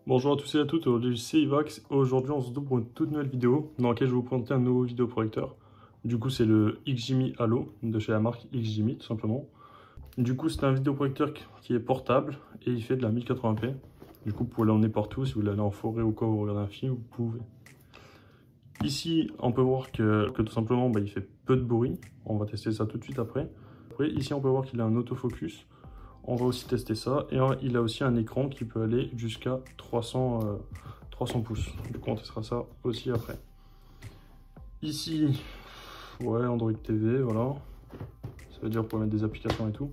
Bonjour à tous et à toutes, aujourd'hui c'est Ivax. Aujourd'hui on se retrouve pour une toute nouvelle vidéo dans laquelle je vais vous présenter un nouveau vidéoprojecteur. Du coup c'est le XGMI Halo de chez la marque XGMI tout simplement. Du coup c'est un vidéoprojecteur qui est portable et il fait de la 1080p. Du coup vous pouvez l'emmener partout, si vous voulez aller en forêt ou quoi, vous regardez un film, vous pouvez. Ici on peut voir que tout simplement il fait peu de bruit. On va tester ça tout de suite après. Ici on peut voir qu'il a un autofocus. On va aussi tester ça. Et il a aussi un écran qui peut aller jusqu'à 300 pouces. Du coup, on testera ça aussi après. Ici, ouais, Android TV, voilà. Ça veut dire qu'on peut mettre des applications et tout.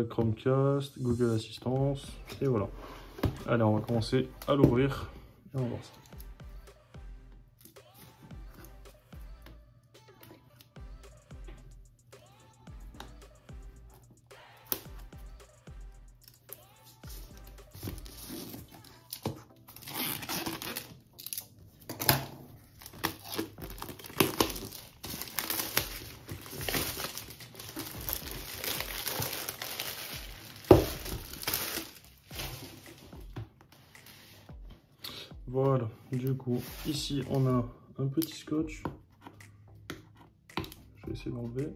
Chromecast, Google Assistance, et voilà. Allez, on va commencer à l'ouvrir et on va voir ça. Voilà, du coup, ici on a un petit scotch. Je vais essayer d'enlever.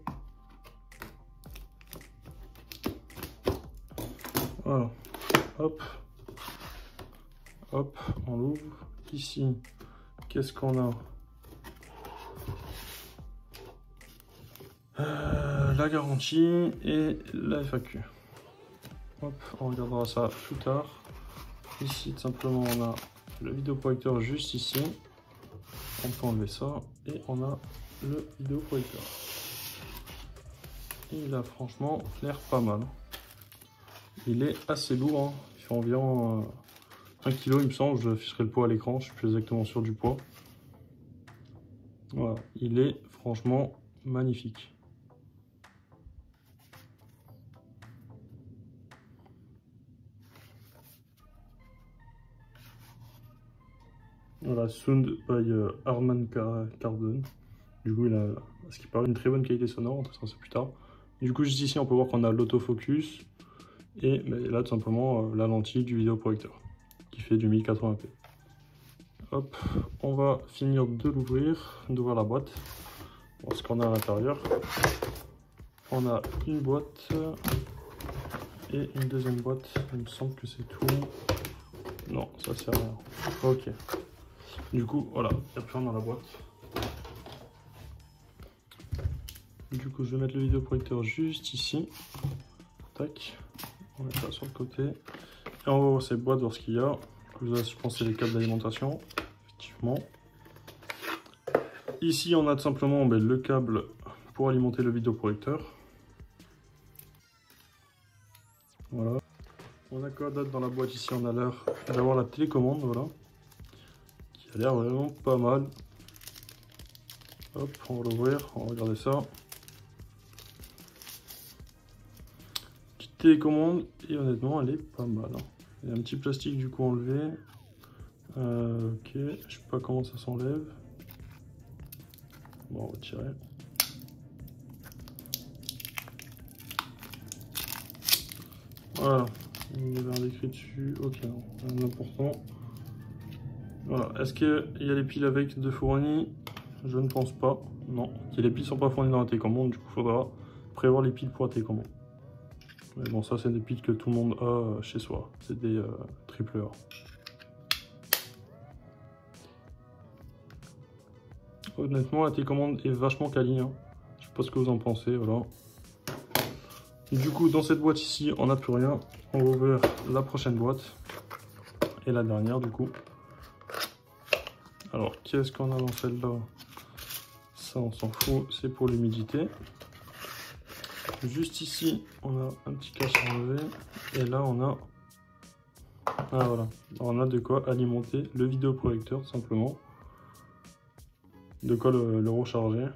Voilà, hop, hop, on l'ouvre. Ici, qu'est-ce qu'on a? La garantie et la FAQ. Hop, on regardera ça plus tard. Ici, tout simplement, on a le vidéoprojecteur juste ici. On peut enlever ça et on a le vidéoprojecteur. Il a franchement l'air pas mal. Il est assez lourd, hein. Il fait environ 1 kg, il me semble. Je afficherai le poids à l'écran, je suis plus exactement sûr du poids. Voilà, il est franchement magnifique. Voilà, Sound by Harman Kardon. Du coup, il a, ce qui paraît, une très bonne qualité sonore, on testera ça plus tard. Du coup, juste ici, on peut voir qu'on a l'autofocus et là, tout simplement, la lentille du vidéoprojecteur qui fait du 1080p. Hop, on va finir de l'ouvrir, d'ouvrir la boîte. Voir ce qu'on a à l'intérieur. On a une boîte et une deuxième boîte. Il me semble que c'est tout. Non, ça sert à rien. Ok. Du coup, voilà, il n'y a plus rien dans la boîte. Du coup, je vais mettre le vidéoprojecteur juste ici. Tac. On met ça sur le côté. Et on va voir cette boîte, voir ce qu'il y a. Là, je pense que c'est les câbles d'alimentation. Effectivement. Ici, on a tout simplement le câble pour alimenter le vidéoprojecteur. Voilà. On a quoi d'autre dans la boîte ici? On a l'air d'avoir la télécommande, voilà. Qui a l'air vraiment pas mal. Hop, on va l'ouvrir, on va regarder ça. Petite télécommande, et honnêtement, elle est pas mal. Hein. Il y a un petit plastique du coup enlevé. Ok, je sais pas comment ça s'enlève. Bon, on va tirer. Voilà, il y avait un écrit dessus. Ok, non, rien d'important. Voilà, est-ce qu'il y a les piles avec de fournies? Je ne pense pas. Non, les piles sont pas fournies dans la télécommande, du coup, il faudra prévoir les piles pour la télécommande. Mais bon, ça, c'est des piles que tout le monde a chez soi. C'est des triple A. Honnêtement, la télécommande est vachement quali. Hein. Je sais pas ce que vous en pensez, voilà. Du coup, dans cette boîte ici, on n'a plus rien. On va ouvrir la prochaine boîte. Et la dernière, du coup. Alors, qu'est-ce qu'on a dans celle-là? Ça, on s'en fout, c'est pour l'humidité. Juste ici, on a un petit cache à enlever. Et là, on a... Ah, voilà. On a de quoi alimenter le vidéoprojecteur, tout simplement. De quoi le recharger.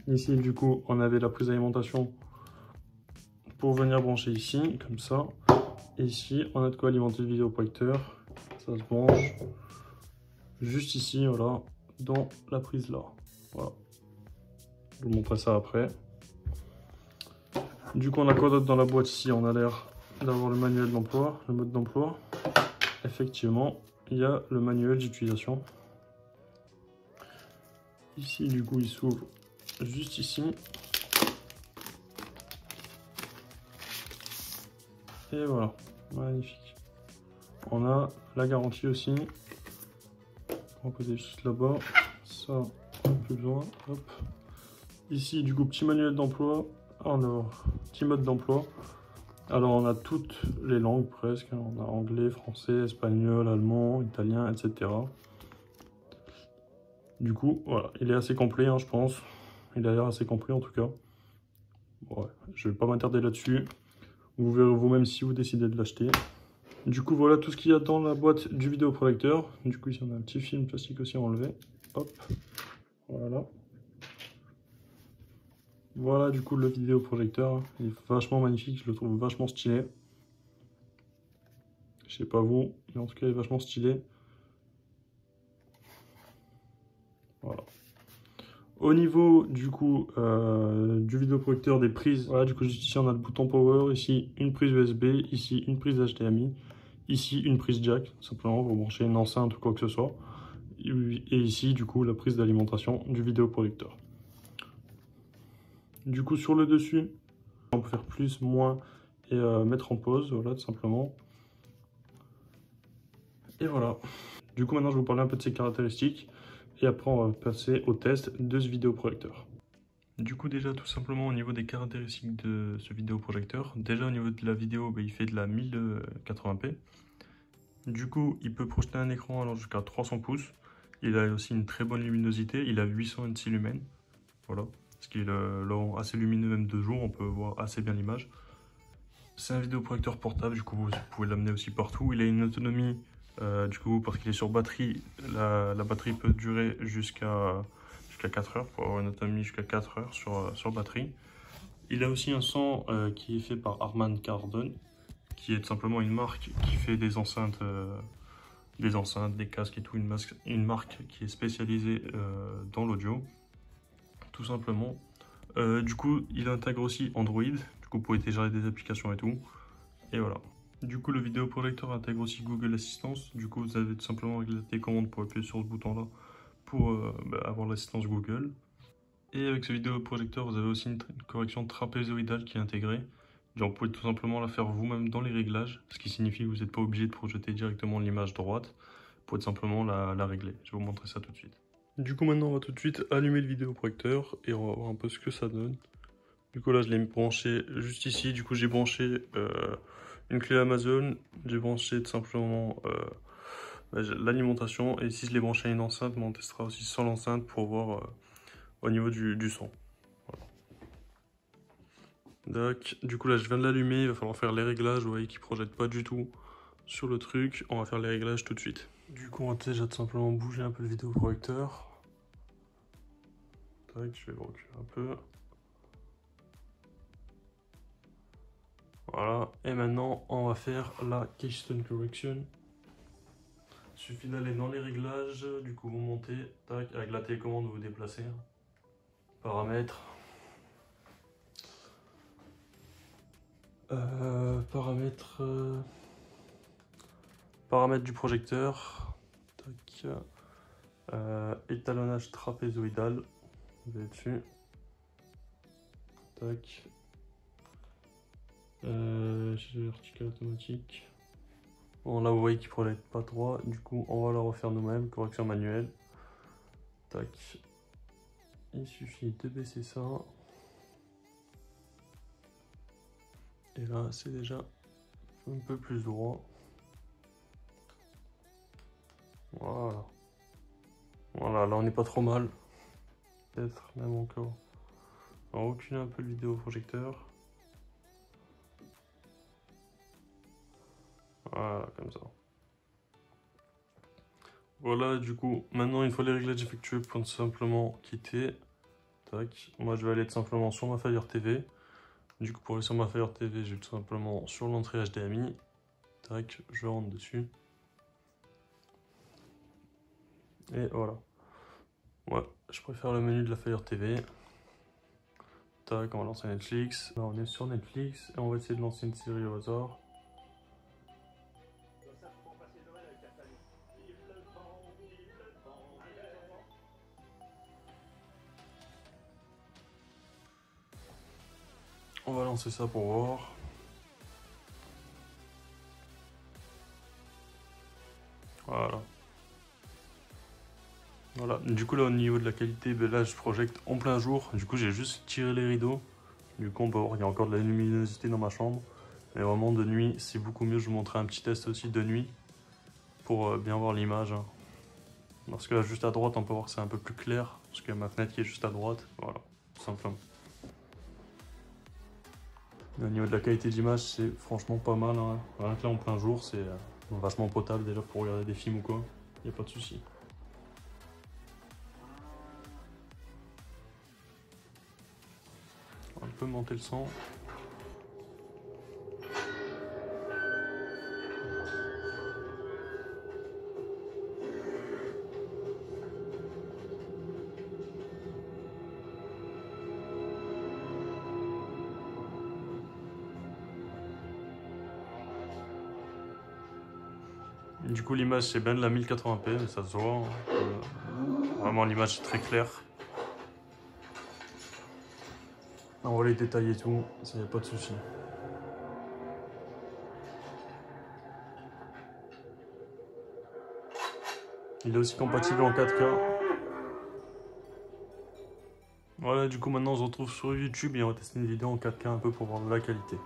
Ici, du coup, on avait la prise d'alimentation pour venir brancher ici, comme ça. Et ici, on a de quoi alimenter le vidéoprojecteur. Ça se branche juste ici, voilà, dans la prise là. Voilà. Je vous montrerai ça après. Du coup, on a quoi d'autre dans la boîte ici? On a l'air d'avoir le manuel d'emploi, le mode d'emploi. effectivement, il y a le manuel d'utilisation. Ici, du coup, il s'ouvre juste ici. Et voilà, magnifique. On a la garantie aussi. On va poser juste là-bas. Ça, plus besoin. Hop. Ici, du coup, petit manuel d'emploi. Alors, petit mode d'emploi. Alors, on a toutes les langues presque. On a anglais, français, espagnol, allemand, italien, etc. Du coup, voilà, il est assez complet, hein, je pense. Il a l'air assez complet en tout cas. Ouais, je vais pas m'attarder là-dessus. Vous verrez vous-même si vous décidez de l'acheter. Du coup, voilà tout ce qu'il y a dans la boîte du vidéoprojecteur. Du coup, ici, on a un petit film plastique aussi à enlever. Hop, voilà. Voilà, du coup, le vidéoprojecteur. Il est vachement magnifique, je le trouve vachement stylé. Je sais pas vous, mais en tout cas, il est vachement stylé. Voilà. Au niveau du coup du vidéoprojecteur des prises, voilà, du coup juste ici on a le bouton power, ici une prise USB, ici une prise HDMI, ici une prise jack, simplement vous branchez une enceinte ou quoi que ce soit, et ici du coup la prise d'alimentation du vidéoprojecteur. Du coup sur le dessus, on peut faire plus, moins et mettre en pause, voilà tout simplement. Et voilà. Du coup maintenant je vais vous parler un peu de ses caractéristiques et après on va passer au test de ce vidéoprojecteur. Du coup déjà tout simplement au niveau des caractéristiques de ce vidéoprojecteur, déjà au niveau de la vidéo il fait de la 1080p. Du coup il peut projeter un écran allant jusqu'à 300 pouces. Il a aussi une très bonne luminosité, il a 826 lumens. Voilà, ce qui le rend assez lumineux même de jour, on peut voir assez bien l'image. C'est un vidéoprojecteur portable, du coup vous pouvez l'amener aussi partout. Il a une autonomie, du coup parce qu'il est sur batterie, la batterie peut durer jusqu'à 4 heures, pour avoir une autonomie jusqu'à 4 heures sur batterie. Il a aussi un son qui est fait par Harman Kardon, qui est tout simplement une marque qui fait des enceintes, des casques et tout, une marque qui est spécialisée dans l'audio, tout simplement. Du coup, il intègre aussi Android, du coup vous pouvez télécharger des applications et tout, et voilà. Du coup, le vidéoprojecteur intègre aussi Google Assistance, du coup vous avez tout simplement avec la télécommande pour appuyer sur ce bouton là pour avoir l'assistance Google. Et avec ce vidéoprojecteur, vous avez aussi une correction trapézoïdale qui est intégrée. Vous pouvez tout simplement la faire vous-même dans les réglages, ce qui signifie que vous n'êtes pas obligé de projeter directement l'image droite. Vous pouvez tout simplement la régler. Je vais vous montrer ça tout de suite. Du coup, maintenant, on va tout de suite allumer le vidéoprojecteur et on va voir un peu ce que ça donne. Du coup, là, je l'ai branché juste ici. Du coup, j'ai branché une clé Amazon. J'ai branché tout simplement l'alimentation. Et si je l'ai branché à une enceinte, on testera aussi sans l'enceinte pour voir au niveau du son. Du coup là je viens de l'allumer, il va falloir faire les réglages, vous voyez qu'il projette pas du tout sur le truc, on va faire les réglages tout de suite. Du coup on va déjà tout simplement bouger un peu le vidéoprojecteur. Tac, je vais reculer un peu. Voilà, et maintenant on va faire la Keystone Correction. Il suffit d'aller dans les réglages, du coup vous montez, tac, avec la télécommande vous déplacez. Paramètres. Paramètres du projecteur. Tac. Étalonnage trapézoïdal. Vous allez dessus. Tac. Vertical automatique. Bon là vous voyez qu'il ne projette pas droit. Du coup on va la refaire nous-mêmes. Correction manuelle. Tac. Il suffit de baisser ça. Et là c'est déjà un peu plus droit. Voilà. Voilà, là on n'est pas trop mal. Peut-être même encore. On va reculer un peu le vidéoprojecteur. Voilà, comme ça. Voilà, du coup, maintenant une fois les réglages effectués, pour tout simplement quitter. Tac. Moi je vais aller tout simplement sur ma Fire TV. Du coup, pour aller sur ma Fire TV, je vais tout simplement sur l'entrée HDMI. Tac, je rentre dessus. Et voilà. Ouais, je préfère le menu de la Fire TV. Tac, on va lancer Netflix. Là, on est sur Netflix et on va essayer de lancer une série au hasard. On va lancer ça pour voir. Voilà. Voilà. Du coup là au niveau de la qualité, ben là je projette en plein jour. Du coup j'ai juste tiré les rideaux. Du coup on peut voir qu'il y a encore de la luminosité dans ma chambre. Mais vraiment de nuit c'est beaucoup mieux. Je vous montrerai un petit test aussi de nuit pour bien voir l'image. Parce que là juste à droite on peut voir que c'est un peu plus clair. Parce qu'il y a ma fenêtre qui est juste à droite. Voilà, tout simplement. Au niveau de la qualité d'image c'est franchement pas mal. Hein. Rien que là en plein jour c'est vachement potable déjà pour regarder des films ou quoi. Il n'y a pas de souci. On peut monter le son. Du coup l'image c'est bien de la 1080p mais ça se voit. Vraiment l'image est très claire. On voit les détails et tout, ça y a pas de souci. Il est aussi compatible en 4K. Voilà, du coup maintenant on se retrouve sur YouTube et on va tester une vidéo en 4K un peu pour voir la qualité.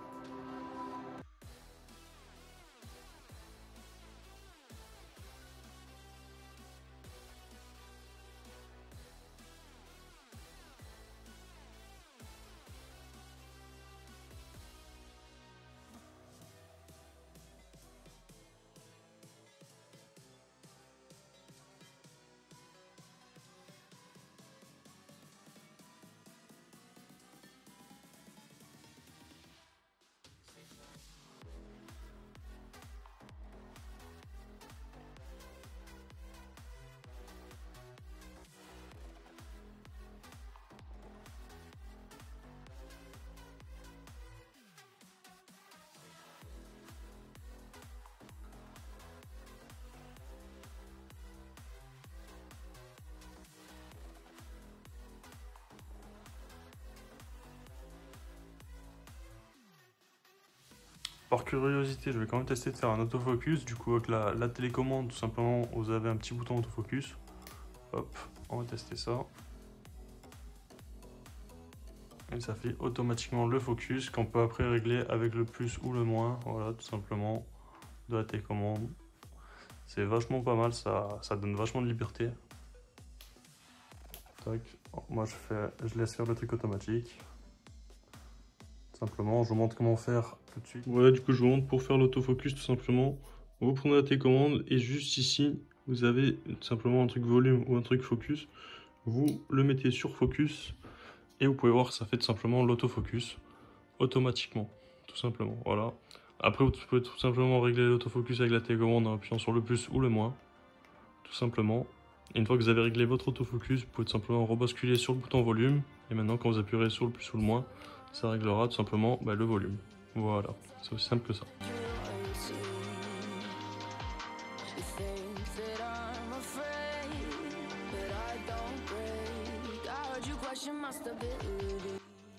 Par curiosité, je vais quand même tester de faire un autofocus. Du coup, avec la télécommande, tout simplement, vous avez un petit bouton autofocus. Hop, on va tester ça. Et ça fait automatiquement le focus qu'on peut après régler avec le plus ou le moins. Voilà, tout simplement, de la télécommande. C'est vachement pas mal, ça donne vachement de liberté. Tac. Moi, je laisse faire le truc automatique. Simplement, je vous montre comment faire tout de suite. Voilà, du coup, je vous montre pour faire l'autofocus, tout simplement. Vous prenez la télécommande et juste ici, vous avez tout simplement un truc volume ou un truc focus. Vous le mettez sur focus et vous pouvez voir que ça fait tout simplement l'autofocus automatiquement, tout simplement. Voilà. Après, vous pouvez tout simplement régler l'autofocus avec la télécommande en appuyant sur le plus ou le moins, tout simplement. Et une fois que vous avez réglé votre autofocus, vous pouvez tout simplement rebasculer sur le bouton volume. Et maintenant, quand vous appuierez sur le plus ou le moins, ça réglera tout simplement le volume. Voilà, c'est aussi simple que ça.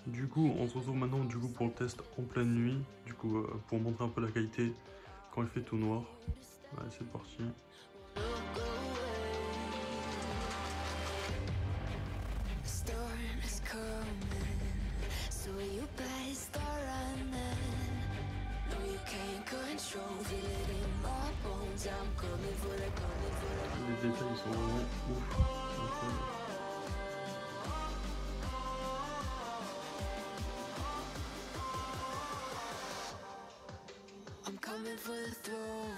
Du coup, on se retrouve maintenant pour le test en pleine nuit. Du coup, pour montrer un peu la qualité quand il fait tout noir. Allez, c'est parti. Les détails sont vraiment ouf. I'm coming for the throne.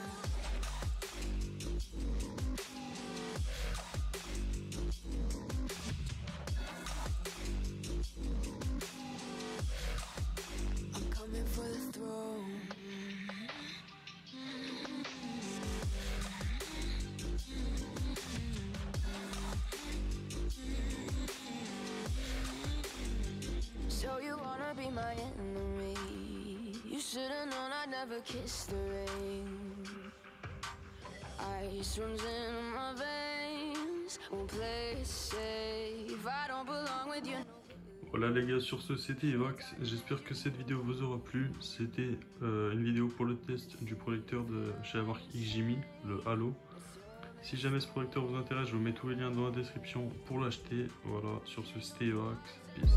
I'm coming for the throne. So you wanna be my enemy? You should've known I'd never kiss the rain. Ice runs in my veins, won't play it safe. I don't belong with you. Voilà les gars, sur ce c'était Evox, j'espère que cette vidéo vous aura plu. C'était une vidéo pour le test du projecteur de chez la marque XGMI, le Halo. Si jamais ce projecteur vous intéresse, je vous mets tous les liens dans la description pour l'acheter. Voilà, sur ce c'était Evox, peace.